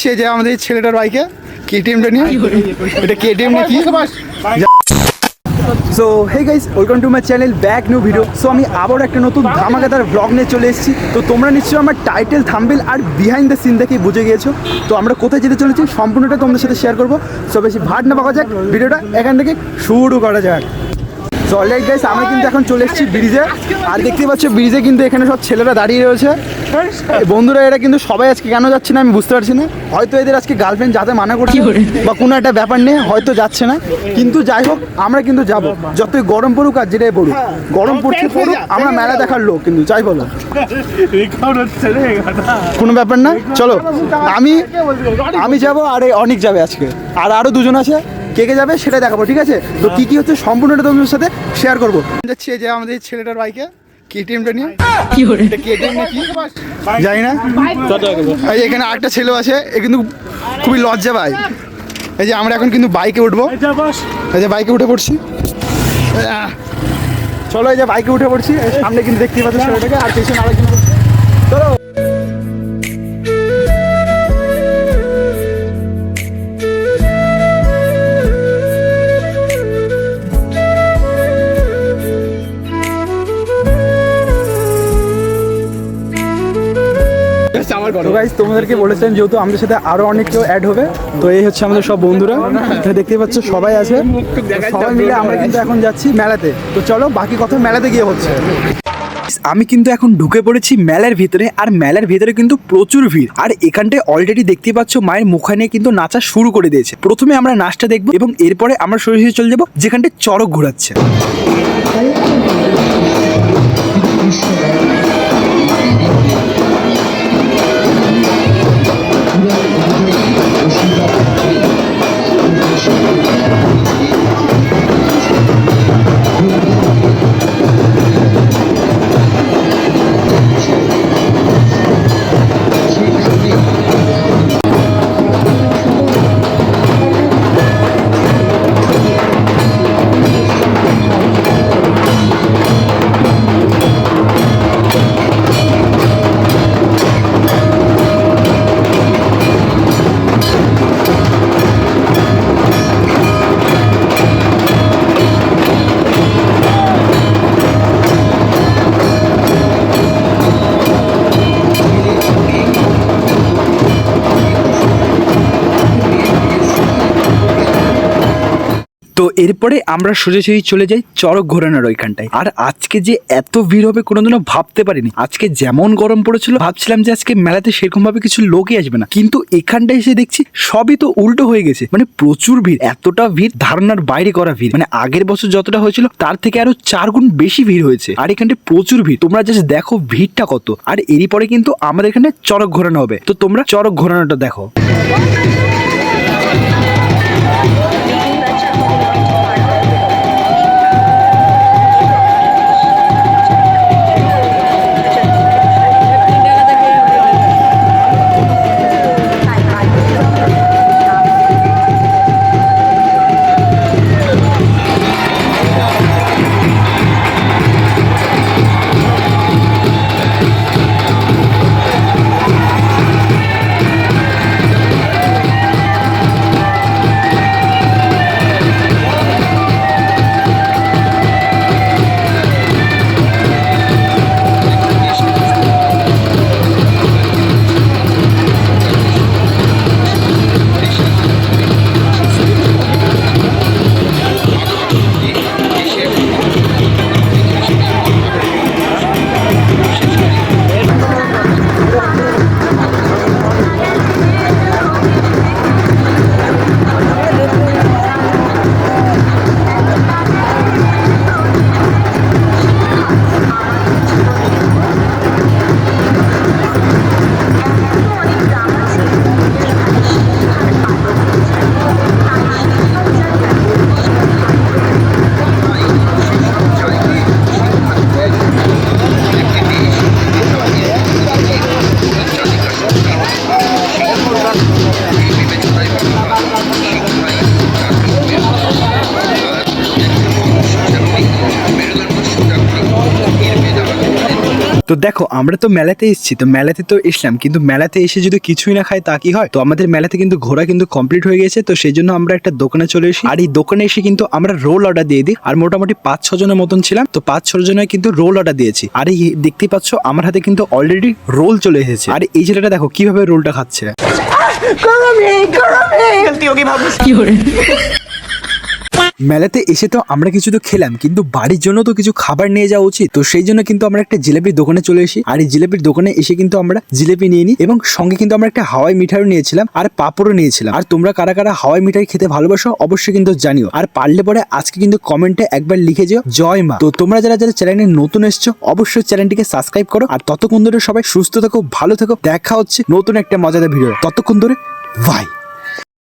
যাচ্ছি যে আমাদের ছেলেটার বাইকে কেটিএমটা নিয়ে। এটা কেটিএম নাকি? So hey guys, welcome to my channel, back new video. সো আমি আবার একটা নতুন ধামাকাদার ব্লগ নিয়ে চলে এসেছি। তো তোমরা নিশ্চয়ই আমার টাইটেল, থাম্বনেল আর বিহাইন্ড দ্য সিন দেখেই বুঝে গিয়েছো। তো আমরা কোথায় যেতে চলেছি সম্পূর্ণটা তোমাদের সাথে শেয়ার করবো। সো বেশি ভাট না পাওয়া যাক, ভিডিওটা এখান থেকে শুরু করা যাক। সো অলরাইট গাইস, আমরা কিন্তু এখন চলে এসেছি ব্রিজে। আর দেখতে পাচ্ছ ব্রিজে কিন্তু এখানে সব ছেলেরা দাঁড়িয়ে রয়েছে। বন্ধুরা, এরা কিন্তু সবাই আজকে কেন যাচ্ছে না আমি বুঝতে পারছি না। হয়তো এদের আজকে গার্লফ্রেন্ড যাতে মানা করছে বা কোনো একটা ব্যাপার নেই, হয়তো যাচ্ছে না। কিন্তু যাই হোক, আমরা কিন্তু যাব, যতই গরম পড়ুক আর যেটাই পড়ুক। গরম পড়ছে পড়ুক, আমরা মেলা দেখার লোক, কিন্তু যাই বলো কোনো ব্যাপার না। চলো, আমি যাব আর এই অনেক যাবে আজকে, আর আরও দুজন আছে। কে কে যাবে সেটা দেখাবো, ঠিক আছে? তো কি কি হচ্ছে সম্পূর্ণটা তোমাদের সাথে শেয়ার করবো। যাচ্ছি যে আমাদের ছেলেটার বাইকে কেটিএমটা নিয়ে। কেটিএম নাকি জানি না। এই যে এখানে আরেকটা ছেলে আছে, এ কিন্তু খুবই লজ্জা পায়। এই যে আমরা এখন কিন্তু বাইকে উঠবো, এই যে বাইকে উঠে পড়ছি। চলো, এই যে বাইকে উঠে পড়ছি। সামনে কিন্তু দেখতে পাচ্ছি ছেলেটাকে, আর পেছনে আরেকজন। চলো। তো গাইস, তোমাদেরকে বলেছেন যেহেতু আমাদের সাথে আরো অনেক কেউ অ্যাড হবে, তো এই হচ্ছে আমাদের সব বন্ধুরা। দেখতেই পাচ্ছ সবাই আছে, সবাই মিলে আমরা কিন্তু এখন যাচ্ছি মেলাতে। তো চলো, বাকি কথা মেলাতে গিয়ে হচ্ছে। আমি কিন্তু এখন ঢুকে পড়েছি মেলার ভিতরে, আর মেলার ভিতরে কিন্তু প্রচুর ভিড়। আর এখানটায় অলরেডি দেখতে পাচ্ছ মায়ের মুখে নিয়ে কিন্তু নাচা শুরু করে দিয়েছে। প্রথমে আমরা নাচটা দেখবো এবং এরপরে আমরা সরাসরি চলে যাবো যেখানটায় চড়ক ঘোরাচ্ছে। তো এরপরে আমরা সোজাসুজি চলে যাই চড়ক ঘোরানোর ওইখানটায়। আর আজকে যে এত ভিড় হবে কোনোদিনও ভাবতে পারিনি। আজকে যেমন গরম পড়েছিল, ভাবছিলাম যে আজকে মেলাতে সেরকম ভাবে কিছু লোকই আসবে না, কিন্তু এখানটায় এসে দেখছি সবই তো উল্টো হয়ে গেছে। মানে প্রচুর ভিড়, এতটা ভিড় ধারণার বাইরে করা ভিড়। মানে আগের বছর যতটা হয়েছিল তার থেকে আরো 4 গুণ বেশি ভিড় হয়েছে। আর এখানটায় প্রচুর ভিড়, তোমরা জাস্ট দেখো ভিড়টা কত। আর এরই পরে কিন্তু আমাদের এখানে চড়ক ঘোরানো হবে, তো তোমরা চড়ক ঘোরানোটা দেখো। তো দেখো আমরা তো মেলাতে এসেছি, তো মেলাতে তো এসলাম, কিন্তু মেলাতে এসে যদি কিছুই না খাই তা কি হয়? তো আমাদের মেলাতে কিন্তু ঘোরা কিন্তু কমপ্লিট হয়ে গেছে। তো সেই জন্য আমরা একটা দোকানে চলে এসেছি, আর এই দোকানে এসে কিন্তু আমরা রোল অর্ডার দিয়ে দিই। আর মোটামুটি 5-6 জনের মতন ছিলাম, তো 5-6 জনের কিন্তু রোল অর্ডার দিয়েছি। আর এই দেখতেই পাচ্ছ আমার হাতে কিন্তু অলরেডি রোল চলে এসেছে। আর এই ছেলেটা দেখো কিভাবে রোলটা খাচ্ছে। মেলাতে এসে তো আমরা কিছু তো খেলাম, কিন্তু বাড়ির জন্য তো কিছু খাবার নিয়ে যাওয়া উচিত। তো সেই জন্য কিন্তু আমরা একটা জিলেপির দোকানে চলে এসেছি। আর এই জিলেপির দোকানে এসে কিন্তু আমরা জিলেপি নিয়ে নিই, এবং সঙ্গে কিন্তু আমরা একটা হাওয়াই মিঠাইও নিয়েছিলাম আর পাঁপড়ও নিয়েছিলাম। আর তোমরা কারা কারা হাওয়াই মিঠাই খেতে ভালোবাসো অবশ্যই কিন্তু জানিও, আর পারলে পরে আজকে কিন্তু কমেন্টে একবার লিখে যেও জয় মা। তো তোমরা যারা যারা চ্যানেলে নতুন এসছো অবশ্যই চ্যানেলটিকে সাবস্ক্রাইব করো। আর ততক্ষণ ধরে সবাই সুস্থ থাকো, ভালো থাকো, দেখা হচ্ছে নতুন একটা মজাদার ভিডিও। ততক্ষণ ধরে বাই।